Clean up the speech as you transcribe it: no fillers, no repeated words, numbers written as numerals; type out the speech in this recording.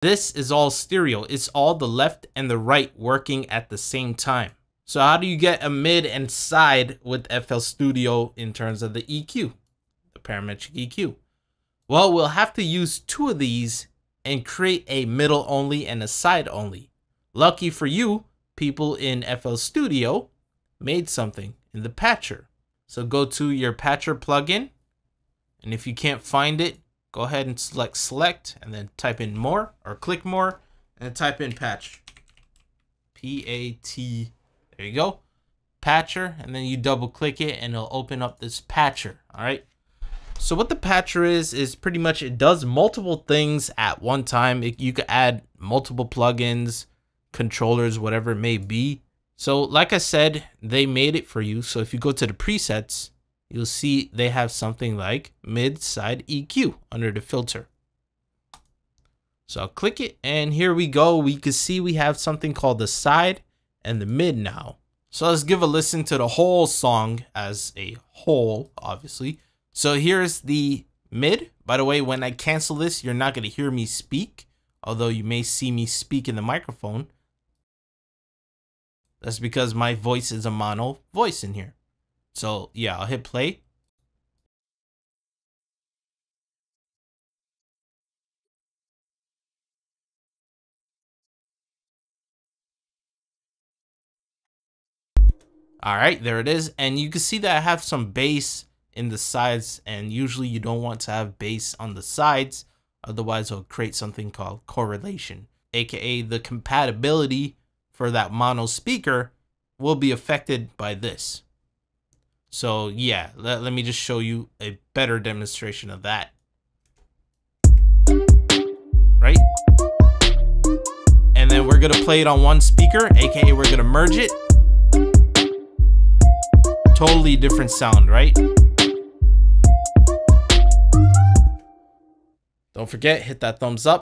This is all stereo. It's all the left and the right working at the same time. So how do you get a mid and side with FL Studio in terms of the EQ, the parametric EQ? Well, we'll have to use two of these and create a middle only and a side only. Lucky for you, people in FL Studio made something in the patcher. So go to your patcher plugin, and if you can't find it, go ahead and select and then type in more, or click more and then type in patch. P-A-T, there you go, patcher, and then you double click it and it'll open up this patcher. All right. So what the patcher is pretty much, it does multiple things at one time. You could add multiple plugins, controllers, whatever it may be. So like I said, they made it for you. So if you go to the presets, you'll see they have something like mid-side EQ under the filter. So I'll click it and here we go. We can see we have something called the side and the mid now. So let's give a listen to the whole song as a whole, obviously. So here's the mid. By the way, when I cancel this, you're not going to hear me speak, although you may see me speak in the microphone. That's because my voice is a mono voice in here. So yeah, I'll hit play. All right, there it is. And you can see that I have some bass in the sides, and usually you don't want to have bass on the sides, otherwise it'll create something called correlation, aka the compatibility for that mono speaker will be affected by this. So yeah, let me just show you a better demonstration of that. Right? And then we're gonna play it on one speaker, aka we're gonna merge it. Totally different sound, right? Don't forget, hit that thumbs up.